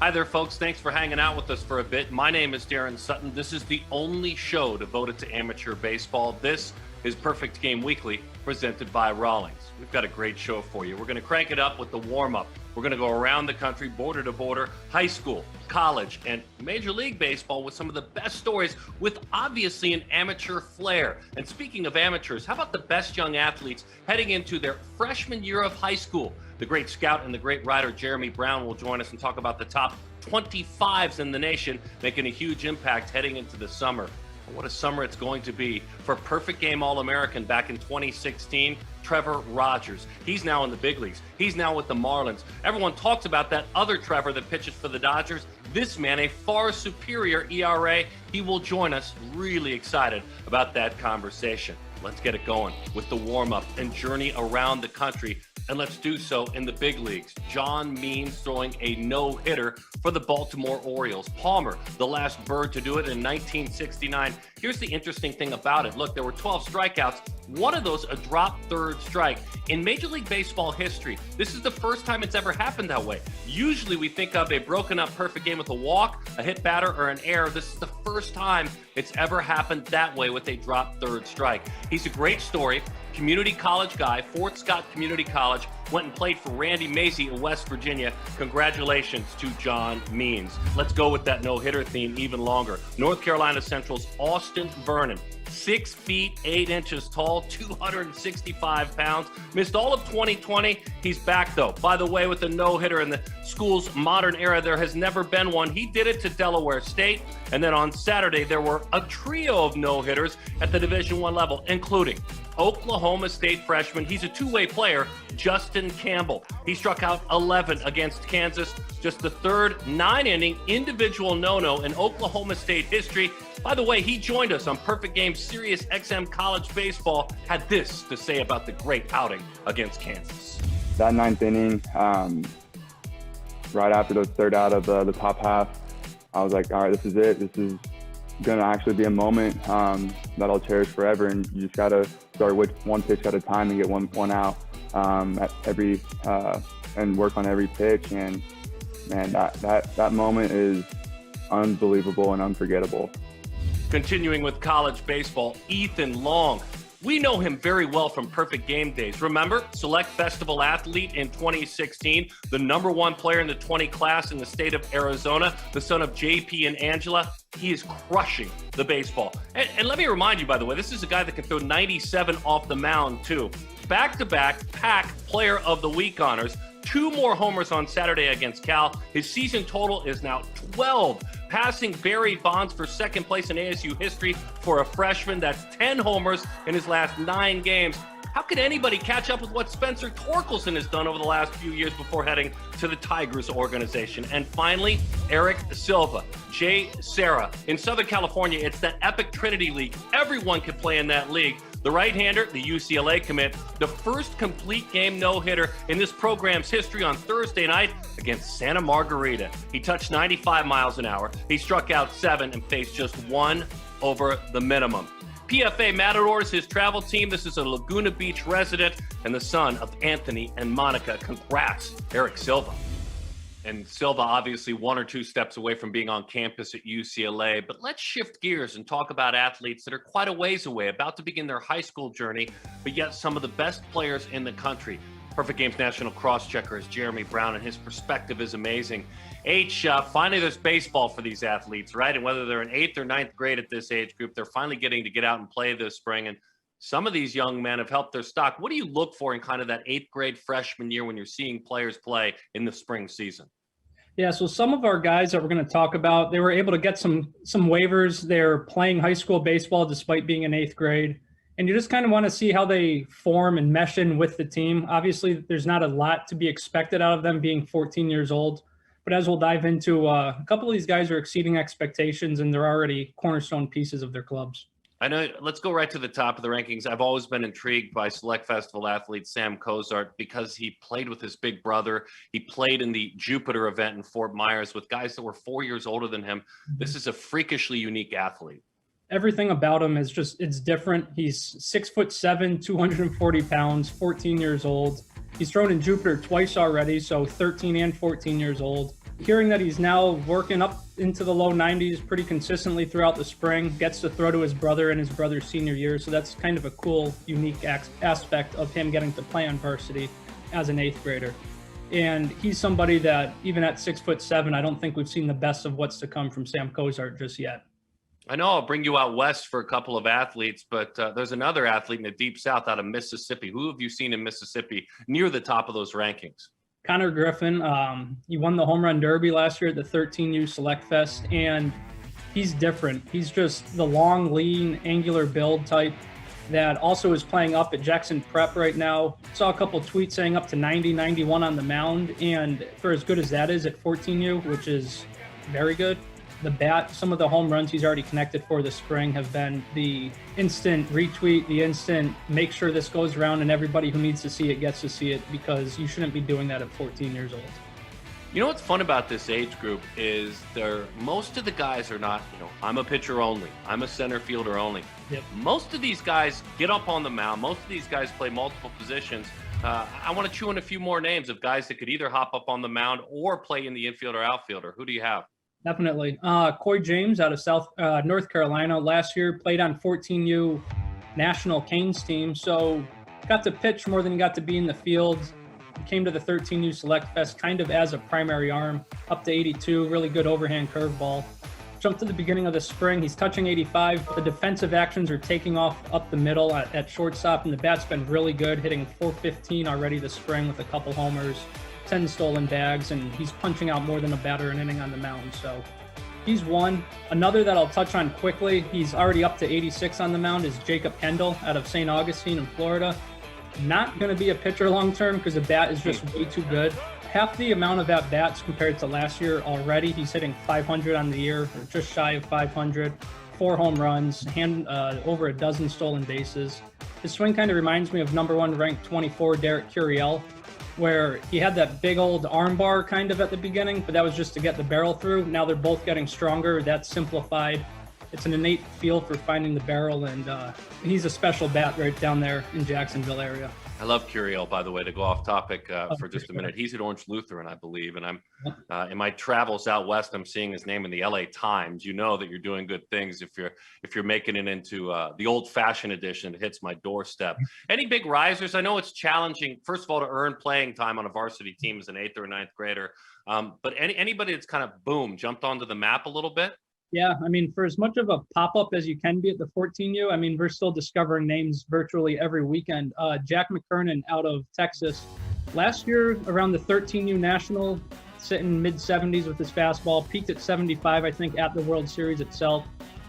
Hi there, folks. Thanks for hanging out with us for a bit. My name is Darren Sutton. This is the only show devoted to amateur baseball. This is Perfect Game Weekly, presented by Rawlings. We've got a great show for you. We're going to crank it up with the warm-up. We're going to go around the country, border to border, high school, college, and Major League Baseball with some of the best stories with obviously an amateur flair. And speaking of amateurs, how about the best young athletes heading into their freshman year of high school? The great scout and the great writer Jheremy Brown will join us and talk about the top 25s in the nation, making a huge impact heading into the summer. What a summer it's going to be for Perfect Game All-American back in 2016, Trevor Rogers. He's now in the big leagues. He's now with the Marlins. Everyone talks about that other Trevor that pitches for the Dodgers. This man, a far superior ERA. He will join us. Really excited about that conversation. Let's get it going with the warm-up and journey around the country. And let's do so in the big leagues. John Means throwing a no-hitter for the Baltimore Orioles. Palmer, the last Bird to do it in 1969. Here's the interesting thing about it. Look, there were 12 strikeouts. One of those, a drop third strike. In Major League Baseball history, this is the first time it's ever happened that way. Usually we think of a broken up perfect game with a walk, a hit batter, or an error. This is the first time it's ever happened that way with a drop third strike. He's a great story. Community college guy, Fort Scott Community College, went and played for Randy Mazie in West Virginia. Congratulations to John Means. Let's go with that no-hitter theme even longer. North Carolina Central's Austin Vernon, 6 feet 8 inches tall, 265 pounds. Missed all of 2020. He's back, though. By the way, with a no-hitter in the school's modern era, there has never been one. He did it to Delaware State. And then on Saturday, there were a trio of no-hitters at the Division I level, including Oklahoma State freshman. He's a two-way player, Justin Campbell. He struck out 11 against Kansas, just the third 9-inning individual no-no in Oklahoma State history. By the way, he joined us on Perfect Game Sirius XM College Baseball, had this to say about the great outing against Kansas. That ninth inning, right after the third out of the top half, I was like, all right, this is it. This is going to actually be a moment that I'll cherish forever. And you just got to start with one pitch at a time and get one out at every and work on every pitch. And man, that moment is unbelievable and unforgettable. Continuing with college baseball, Ethan Long. We know him very well from Perfect Game Days. Remember, Select Festival athlete in 2016, the #1 player in the 20 class in the state of Arizona, the son of JP and Angela. He is crushing the baseball. And let me remind you, by the way, this is a guy that can throw 97 off the mound, too. Back-to-back PAC Player of the Week honors. 2 more homers on Saturday against Cal. His season total is now 12, passing Barry Bonds for second place in ASU history for a freshman. That's 10 homers in his last 9 games. How could anybody catch up with what Spencer Torkelson has done over the last few years before heading to the Tigers organization? And finally, Eric Silva, Jay Serra. In Southern California, it's that epic Trinity League. Everyone can play in that league. The right-hander, the UCLA commit, the first complete game no-hitter in this program's history on Thursday night against Santa Margarita. He touched 95 miles an hour. He struck out 7 and faced just 1 over the minimum. PFA Matadors, his travel team. This is a Laguna Beach resident and the son of Anthony and Monica. Congrats, Eric Silva. And Silva obviously 1 or 2 steps away from being on campus at UCLA. But let's shift gears and talk about athletes that are quite a ways away, about to begin their high school journey, but yet some of the best players in the country. Perfect Game's national crosschecker is Jheremy Brown, and his perspective is amazing. Finally there's baseball for these athletes, right? And whether they're in 8th or 9th grade at this age group, they're finally getting to get out and play this spring. And some of these young men have helped their stock. What do you look for in kind of that 8th grade freshman year when you're seeing players play in the spring season? Yeah, so some of our guys that we're going to talk about, they were able to get some waivers. They're playing high school baseball despite being in 8th grade. And you just kind of want to see how they form and mesh in with the team. Obviously, there's not a lot to be expected out of them being 14 years old. But as we'll dive into, a couple of these guys are exceeding expectations, and they're already cornerstone pieces of their clubs. I know. Let's go right to the top of the rankings. I've always been intrigued by Select Festival athlete Sam Cozart because he played with his big brother. He played in the Jupiter event in Fort Myers with guys that were 4 years older than him. This is a freakishly unique athlete. Everything about him is just, it's different. He's 6'7", 240 pounds, 14 years old. He's thrown in Jupiter twice already, so 13 and 14 years old. hearing that he's now working up into the low 90s pretty consistently throughout the spring, gets to throw to his brother in his brother's senior year. So that's kind of a cool, unique aspect of him getting to play on varsity as an 8th grader. And he's somebody that even at 6'7", I don't think we've seen the best of what's to come from Sam Cozart just yet. I know I'll bring you out west for a couple of athletes, but there's another athlete in the Deep South out of Mississippi. Who have you seen in Mississippi near the top of those rankings? Connor Griffin, he won the home run derby last year at the 13U Select Fest, and he's different. He's just the long, lean, angular build type that also is playing up at Jackson Prep right now. Saw a couple tweets saying up to 90, 91 on the mound, and for as good as that is at 14U, which is very good, the bat, some of the home runs he's already connected for this spring have been the instant retweet, the instant make sure this goes around and everybody who needs to see it gets to see it, because you shouldn't be doing that at 14 years old. You know what's fun about this age group is most of the guys are not, I'm a pitcher only, I'm a center fielder only. Yep. Most of these guys get up on the mound. Most of these guys play multiple positions. I want to chew in a few more names of guys that could either hop up on the mound or play in the infield or outfielder. Who do you have? Definitely. Coy James out of North Carolina last year played on 14U National Canes team, so got to pitch more than he got to be in the field. He came to the 13U Select Fest kind of as a primary arm, up to 82, really good overhand curveball. Jumped to the beginning of the spring, he's touching 85. The defensive actions are taking off up the middle at shortstop, and the bat's been really good, hitting 415 already this spring with a couple homers, 10 stolen bags, and he's punching out more than a batter an inning on the mound. So he's one. Another that I'll touch on quickly, he's already up to 86 on the mound, is Jacob Kendall out of St. Augustine in Florida. Not going to be a pitcher long-term because the bat is just way too good. Half the amount of at-bats compared to last year already. He's hitting 500 on the year, or just shy of 500. 4 home runs, over a dozen stolen bases. His swing kind of reminds me of number 1 ranked 24 Derek Curiel, where he had that big old arm bar kind of at the beginning, but that was just to get the barrel through. Now they're both getting stronger. That's simplified. It's an innate feel for finding the barrel, and he's a special bat right down there in Jacksonville area. I love Curiel, by the way, to go off topic for just a minute. He's at Orange Lutheran, I believe, and I'm in my travels out west, I'm seeing his name in the LA Times. You know that you're doing good things if you're making it into the old-fashioned edition that hits my doorstep. Any big risers? I know it's challenging, first of all, to earn playing time on a varsity team as an 8th or 9th grader, but anybody that's kind of, boom, jumped onto the map a little bit? Yeah, I mean, for as much of a pop-up as you can be at the 14U, I mean, we're still discovering names virtually every weekend. Jack McKernan out of Texas. Last year, around the 13U National, sitting mid-70s with his fastball, peaked at 75, I think, at the World Series itself.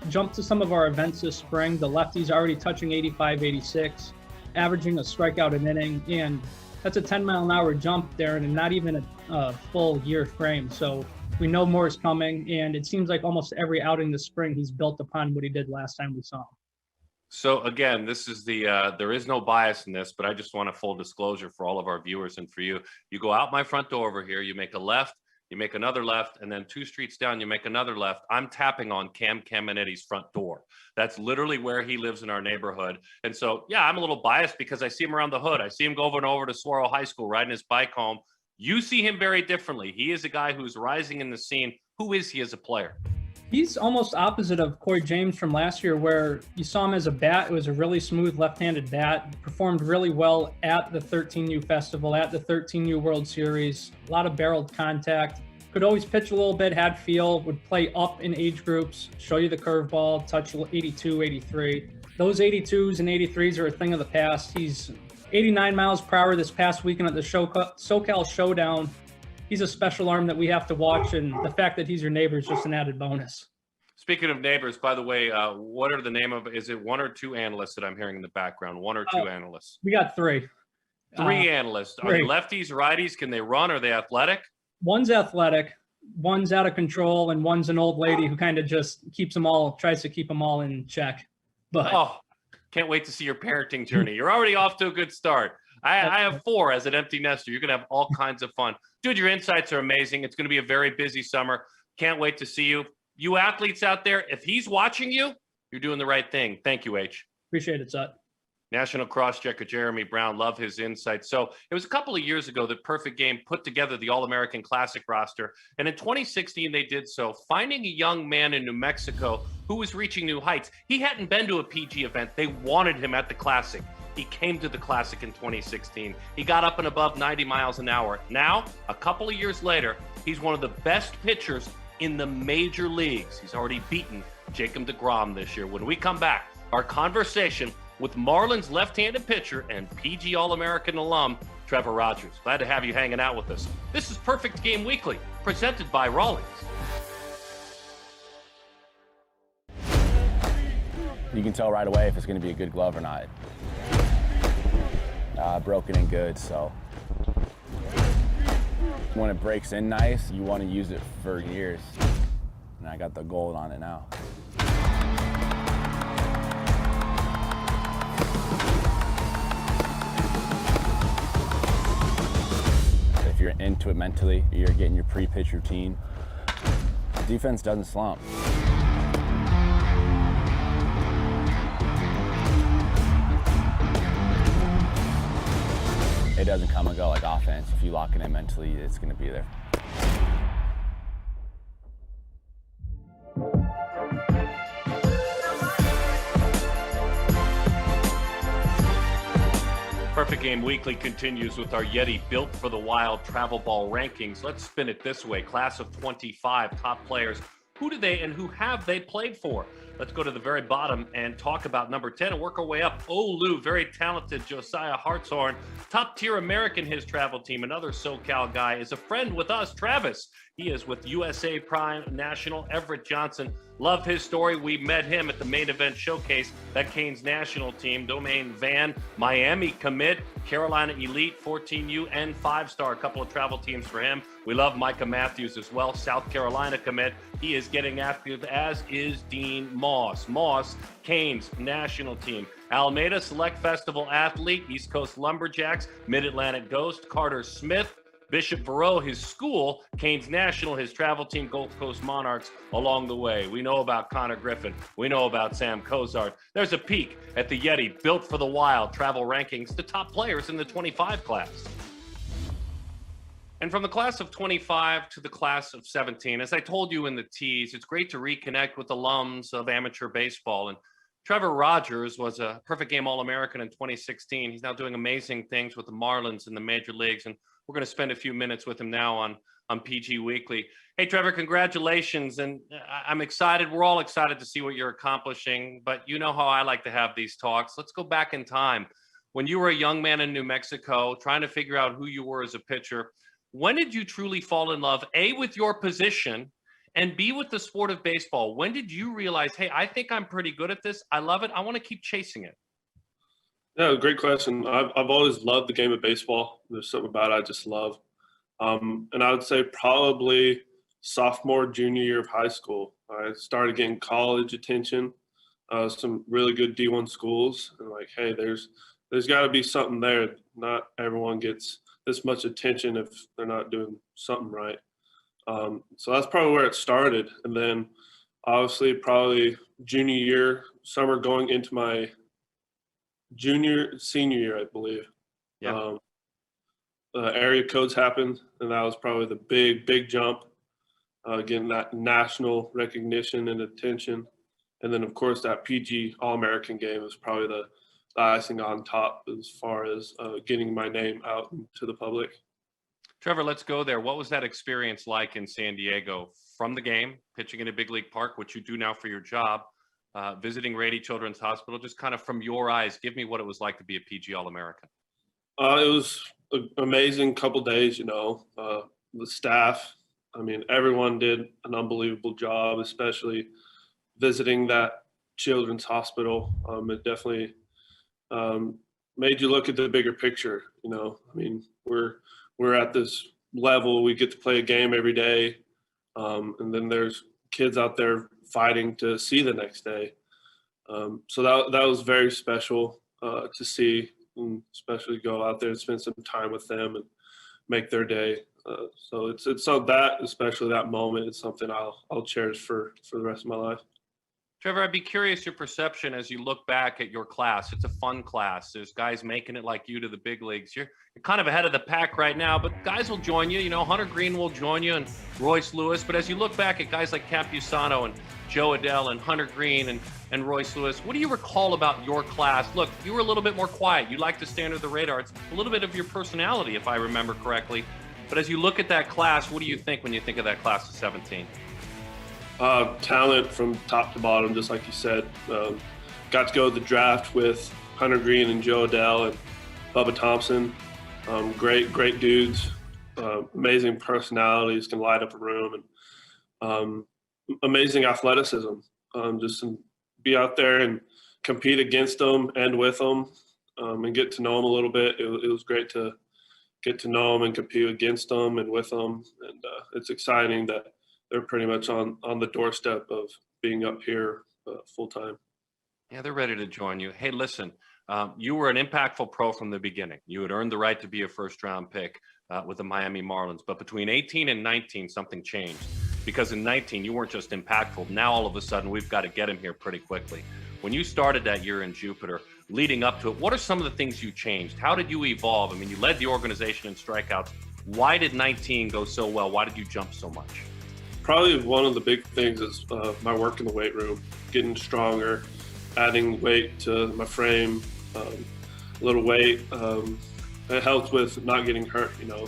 Jumped to some of our events this spring. The lefty's already touching 85, 86, averaging a strikeout an inning, and that's a 10-mile-an-hour jump, Darren, and not even a full year frame. So we know more is coming, and it seems like almost every outing this spring he's built upon what he did last time we saw him. So again, this is there is no bias in this, but I just want a full disclosure for all of our viewers and for you. You go out my front door over here, you make a left, you make another left, and then 2 streets down, you make another left. I'm tapping on Cam Caminetti's front door. That's literally where he lives in our neighborhood. And so, yeah, I'm a little biased because I see him around the hood. I see him going over to Saguaro High School, riding his bike home. You see him very differently. He is a guy who's rising in the scene. Who is he as a player? He's almost opposite of Coy James from last year, where you saw him as a bat. It was a really smooth left-handed bat, performed really well at the 13U Festival, at the 13U World Series, a lot of barreled contact, could always pitch a little bit, had feel, would play up in age groups, show you the curveball, touch 82, 83. Those 82s and 83s are a thing of the past. He's 89 miles per hour this past weekend at the SoCal Showdown. He's a special arm that we have to watch, and the fact that he's your neighbor is just an added bonus. Speaking of neighbors, by the way, what are the name of, is it 1 or 2 analysts that I'm hearing in the background? 1 or 2 analysts? We got 3. 3 analysts. Are they lefties, righties? Can they run? Are they athletic? One's athletic, one's out of control, and one's an old lady who kind of just tries to keep them all in check. But can't wait to see your parenting journey. You're already off to a good start. I have 4 as an empty nester. You're going to have all kinds of fun. Dude, your insights are amazing. It's going to be a very busy summer. Can't wait to see you. You athletes out there, if he's watching you, you're doing the right thing. Thank you, H. Appreciate it, Sut. National Crosschecker Jheremy Brown, love his insights. So it was a couple of years ago that Perfect Game put together the All-American Classic roster. And in 2016, they did so, finding a young man in New Mexico who was reaching new heights. He hadn't been to a PG event. They wanted him at the Classic. He came to the Classic in 2016. He got up and above 90 miles an hour. Now, a couple of years later, he's one of the best pitchers in the major leagues. He's already beaten Jacob deGrom this year. When we come back, our conversation with Marlins left-handed pitcher and PG All-American alum, Trevor Rogers. Glad to have you hanging out with us. This is Perfect Game Weekly, presented by Rawlings. You can tell right away if it's going to be a good glove or not. Broken in good, so when it breaks in nice, you want to use it for years. And I got the gold on it now. If you're into it mentally, you're getting your pre-pitch routine, defense doesn't slump. It doesn't come and go like offense. If you lock it in mentally, it's going to be there. Perfect Game Weekly continues with our Yeti Built for the Wild travel ball rankings. Let's spin it this way. Class of 25 top players. Who do they and who have they played for? Let's go to the very bottom and talk about number 10 and work our way up. Olu, very talented Josiah Hartshorn, top-tier American, his travel team. Another SoCal guy is a friend with us, Travis. He is with USA Prime National, Everett Johnson. Love his story. We met him at the main event showcase, that Canes national team. Domain Van, Miami commit, Carolina Elite, 14U, and 5-star. A couple of travel teams for him. We love Micah Matthews as well, South Carolina commit. He is getting active, as is Dean Moss. Moss, Canes national team. Alameda Select Festival athlete, East Coast Lumberjacks, Mid-Atlantic Ghost, Carter Smith, Bishop Verot, his school, Canes National, his travel team, Gulf Coast Monarchs, along the way. We know about Connor Griffin. We know about Sam Cozart. There's a peek at the Yeti Built for the Wild travel rankings, the top players in the 25 class. And from the class of 25 to the class of 17, as I told you in the tease, it's great to reconnect with alums of amateur baseball. And Trevor Rogers was a Perfect Game All-American in 2016. He's now doing amazing things with the Marlins in the major leagues. And we're going to spend a few minutes with him now on PG Weekly. Hey, Trevor, congratulations. And I'm excited. We're all excited to see what you're accomplishing. But you know how I like to have these talks. Let's go back in time. When you were a young man in New Mexico, trying to figure out who you were as a pitcher, when did you truly fall in love, A, with your position, and B, with the sport of baseball? When did you realize, hey, I think I'm pretty good at this. I love it. I want to keep chasing it. Yeah, great question. I've always loved the game of baseball. There's something about it I just love. And I would say probably sophomore, junior year of high school, I started getting college attention, some really good D1 schools. And like, hey, there's got to be something there. Not everyone gets this much attention if they're not doing something right. So that's probably where it started. And then obviously probably junior year, summer going into my senior year, I believe. Yeah. Area codes happened, and that was probably the big jump, getting that national recognition and attention. And then, of course, that PG All-American game was probably the icing on top as far as getting my name out to the public. Trevor, let's go there. What was that experience like in San Diego from the game, pitching in a big league park, which you do now for your job, visiting Rady Children's Hospital? Just kind of from your eyes, give me what it was like to be a PG All-American. It was an amazing couple days, the staff. I mean, everyone did an unbelievable job, especially visiting that children's hospital. It definitely made you look at the bigger picture. I mean, we're at this level, we get to play a game every day, and then there's kids out there fighting to see the next day. So that was very special to see, and especially go out there and spend some time with them and make their day. So it's so that, especially that moment, is something I'll cherish for the rest of my life. Trevor, I'd be curious your perception as you look back at your class. It's a fun class. There's guys making it like you to the big leagues. You're kind of ahead of the pack right now, but guys will join you. You know, Hunter Green will join you and Royce Lewis. But as you look back at guys like Campusano and Joe Adell and Hunter Green and Royce Lewis, what do you recall about your class? Look, you were a little bit more quiet. You like to stay under the radar. It's a little bit of your personality, if I remember correctly. But as you look at that class, what do you think when you think of that class of 17? Talent from top to bottom, just like you said. Got to go to the draft with Hunter Green and Joe Adell and Bubba Thompson. Great dudes. Amazing personalities, can light up a room, and amazing athleticism. Just to be out there and compete against them and with them, and get to know them a little bit. It was great to get to know them and compete against them and with them. And it's exciting that they're pretty much on the doorstep of being up here full time. Yeah, they're ready to join you. Hey, listen, you were an impactful pro from the beginning. You had earned the right to be a first-round pick with the Miami Marlins. But between 18 and 19, something changed. Because in 19, you weren't just impactful. Now, all of a sudden, we've got to get him here pretty quickly. When you started that year in Jupiter, leading up to it, what are some of the things you changed? How did you evolve? I mean, you led the organization in strikeouts. Why did 19 go so well? Why did you jump so much? Probably one of the big things is my work in the weight room, getting stronger, adding weight to my frame, a little weight. It helps with not getting hurt, you know.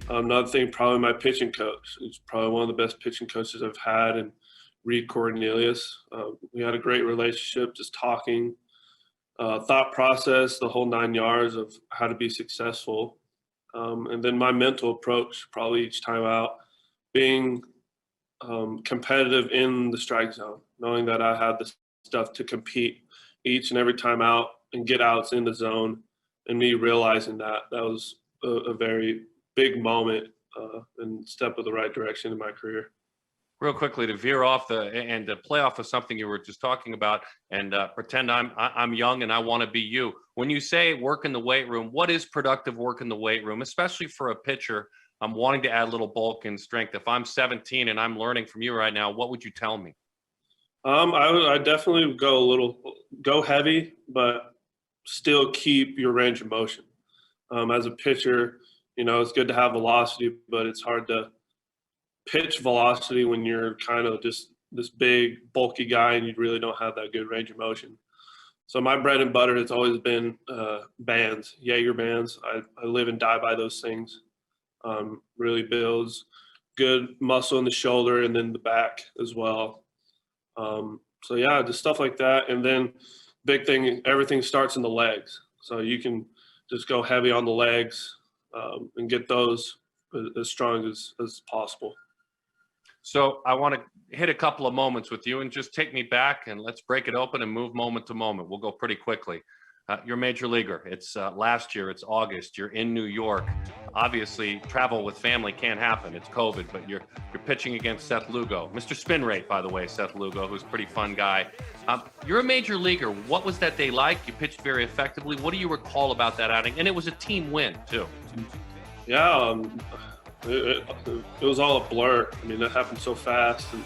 Another thing, probably my pitching coach. He's probably one of the best pitching coaches I've had, and Reed Cornelius. We had a great relationship, just talking, thought process, the whole 9 yards of how to be successful. And then my mental approach, probably each time out, being competitive in the strike zone, knowing that I had the stuff to compete each and every time out and get outs in the zone, and me realizing that was a very big moment and step of the right direction in my career. Real quickly, to veer off and to play off of something you were just talking about, and pretend I'm young and I want to be you. When you say work in the weight room, what is productive work in the weight room, especially for a pitcher? I'm wanting to add a little bulk and strength. If I'm 17 and I'm learning from you right now, what would you tell me? I definitely would go heavy, but still keep your range of motion. As a pitcher, you know, it's good to have velocity, but it's hard to pitch velocity when you're kind of just this big, bulky guy and you really don't have that good range of motion. So my bread and butter has always been bands, Jaeger bands. I live and die by those things. Really builds good muscle in the shoulder and then the back as well. So yeah, just stuff like that. And then big thing, everything starts in the legs. So you can just go heavy on the legs and get those as strong as possible. So I want to hit a couple of moments with you and just take me back and let's break it open and move moment to moment. We'll go pretty quickly. You're a major leaguer. It's last year. It's August. You're in New York. Obviously, travel with family can't happen. It's COVID, but you're pitching against Seth Lugo. Mr. Spin Rate, by the way, Seth Lugo, who's a pretty fun guy. You're a major leaguer. What was that day like? You pitched very effectively. What do you recall about that outing? And it was a team win, too. Yeah, it was all a blur. I mean, that happened so fast. And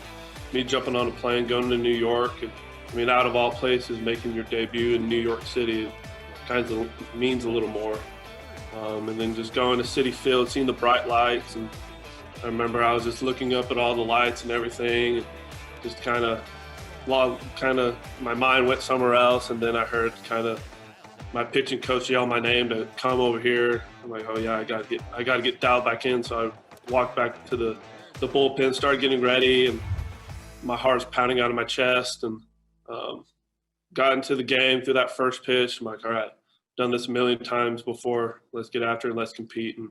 me jumping on a plane, going to New York, and I mean, out of all places, making your debut in New York City kind of means a little more. And then just going to Citi Field, seeing the bright lights. And I remember I was just looking up at all the lights and everything, and just kind of my mind went somewhere else. And then I heard kind of my pitching coach yell my name to come over here. I'm like, oh yeah, I got to get dialed back in. So I walked back to the bullpen, started getting ready, and my heart's pounding out of my chest, and got into the game through that first pitch. I'm like, all right, done this a million times before. Let's get after it and let's compete. And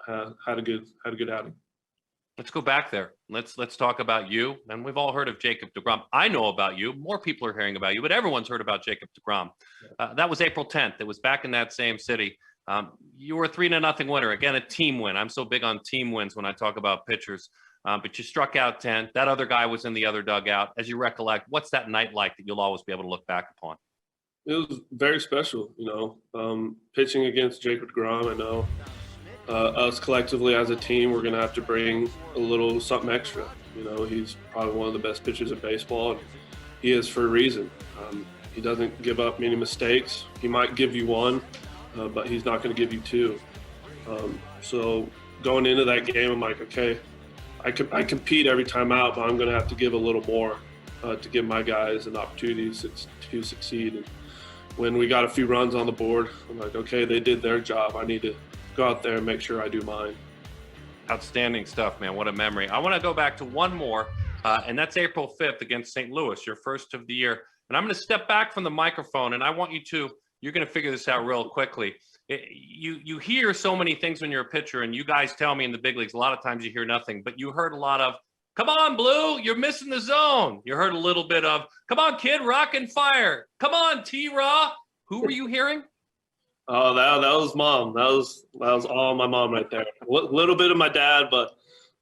had a good outing. Let's go back there. Let's talk about you. And we've all heard of Jacob deGrom. I know about you. More people are hearing about you, but everyone's heard about Jacob deGrom. That was April 10th. It was back in that same city. You were a 3-0 winner. Again, a team win. I'm so big on team wins when I talk about pitchers. But you struck out 10. That other guy was in the other dugout. As you recollect, what's that night like that you'll always be able to look back upon? It was very special, you know, pitching against Jacob deGrom. I know us collectively as a team, we're going to have to bring a little something extra. You know, he's probably one of the best pitchers in baseball, and he is for a reason. He doesn't give up many mistakes. He might give you one, but he's not going to give you two. So going into that game, I'm like, okay, I compete every time out, but I'm going to have to give a little more to give my guys an opportunity to succeed. And when we got a few runs on the board, I'm like, okay, they did their job. I need to go out there and make sure I do mine. Outstanding stuff, man. What a memory. I want to go back to one more, and that's April 5th against St. Louis, your first of the year. And I'm going to step back from the microphone, and I want you're going to figure this out real quickly. You hear so many things when you're a pitcher, and you guys tell me in the big leagues, a lot of times you hear nothing, but you heard a lot of, come on, Blue, you're missing the zone. You heard a little bit of, come on, kid, rock and fire. Come on, T-Raw. Who were you hearing? Oh, that was Mom. That was all my mom right there. A little bit of my dad, but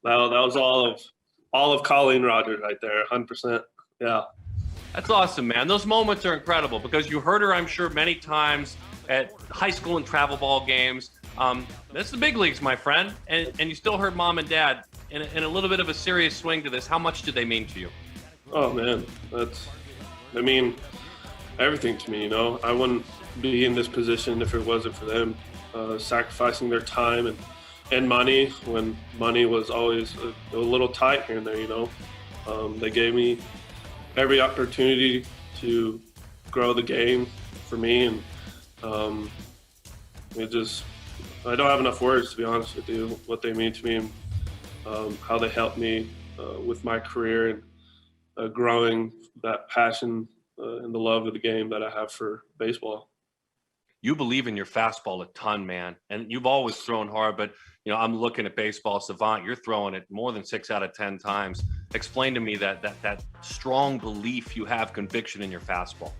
that was all of Colleen Rogers right there, 100%. Yeah. That's awesome, man. Those moments are incredible because you heard her, I'm sure, many times at high school and travel ball games. That's the big leagues, my friend. And you still heard Mom and Dad in a little bit of a serious swing to this. How much do they mean to you? Oh, man. They mean everything to me, you know. I wouldn't be in this position if it wasn't for them sacrificing their time and money when money was always a little tight here and there, you know. They gave me every opportunity to grow the game for me, and I don't have enough words, to be honest with you, what they mean to me and how they helped me with my career and growing that passion and the love of the game that I have for baseball. You believe in your fastball a ton, man, and you've always thrown hard, but you know, I'm looking at Baseball Savant. You're throwing it more than 6 out of 10 times. Explain to me that strong belief you have, conviction in your fastball.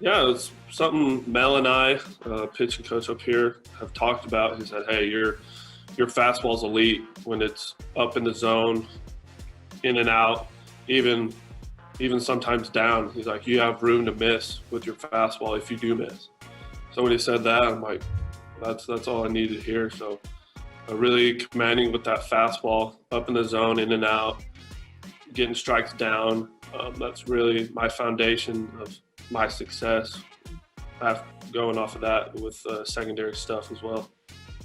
Yeah, it's something Mel and I, pitching coach up here, have talked about. He said, hey, your fastball's elite when it's up in the zone, in and out, even sometimes down. He's like, you have room to miss with your fastball if you do miss. So when he said that, I'm like, that's all I needed to hear. So really commanding with that fastball up in the zone, in and out, getting strikes down. That's really my foundation of my success. Going off of that with secondary stuff as well.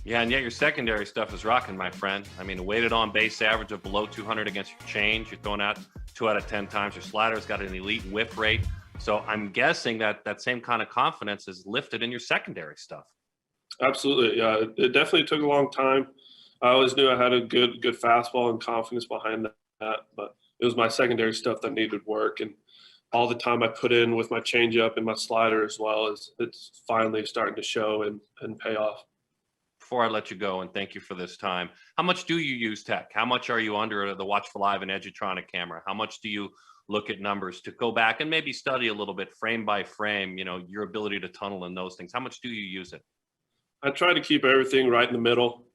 Yeah, and yet your secondary stuff is rocking, my friend. I mean, a weighted on base average of below 200 against your change. You're throwing out 2 out of 10 times. Your slider's got an elite whiff rate. So I'm guessing that same kind of confidence is lifted in your secondary stuff. Absolutely, yeah. It definitely took a long time. I always knew I had a good fastball and confidence behind that, but it was my secondary stuff that needed work, and all the time I put in with my changeup and my slider as well, as it's finally starting to show and pay off. Before I let you go, and thank you for this time, how much do you use tech? How much are you under the Watchful Live and Edutronic camera? How much do you look at numbers to go back and maybe study a little bit frame by frame, you know, your ability to tunnel in those things? How much do you use it? I try to keep everything right in the middle.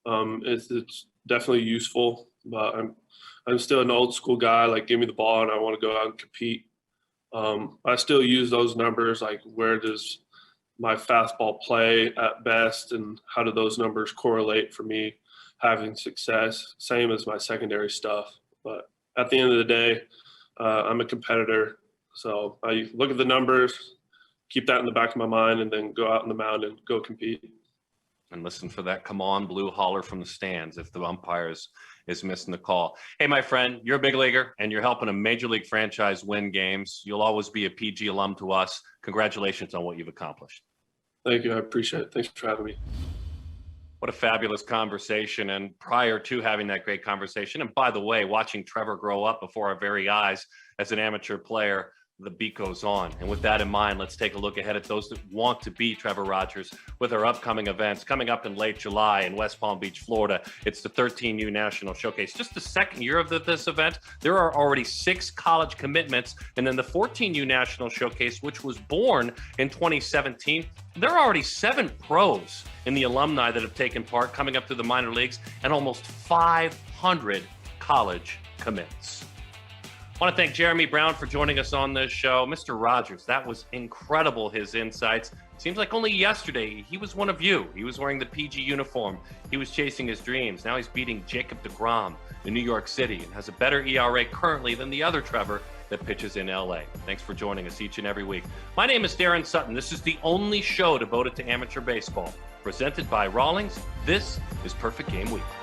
It's definitely useful, but I'm still an old school guy. Like, give me the ball and I want to go out and compete. I still use those numbers, like where does my fastball play at best and how do those numbers correlate for me having success? Same as my secondary stuff. But at the end of the day, I'm a competitor. So I look at the numbers, keep that in the back of my mind, and then go out on the mound and go compete. And listen for that come on Blue holler from the stands if the umpire is missing the call. Hey, my friend, you're a big leaguer and you're helping a major league franchise win games. You'll always be a PG alum to us. Congratulations on what you've accomplished. Thank you. I appreciate it. Thanks for having me. What a fabulous conversation. And prior to having that great conversation, and by the way, watching Trevor grow up before our very eyes as an amateur player, the beat goes on. And with that in mind, let's take a look ahead at those that want to be Trevor Rogers with our upcoming events. Coming up in late July in West Palm Beach, Florida, it's the 13U National Showcase. Just the second year of this event, there are already 6 college commitments. And then the 14U National Showcase, which was born in 2017, there are already 7 pros in the alumni that have taken part coming up through the minor leagues and almost 500 college commits. I want to thank Jheremy Brown for joining us on this show. Mr. Rogers, that was incredible, his insights. Seems like only yesterday he was one of you. He was wearing the PG uniform. He was chasing his dreams. Now he's beating Jacob deGrom in New York City and has a better ERA currently than the other Trevor that pitches in LA. Thanks for joining us each and every week. My name is Darren Sutton. This is the only show devoted to amateur baseball. Presented by Rawlings, this is Perfect Game Weekly.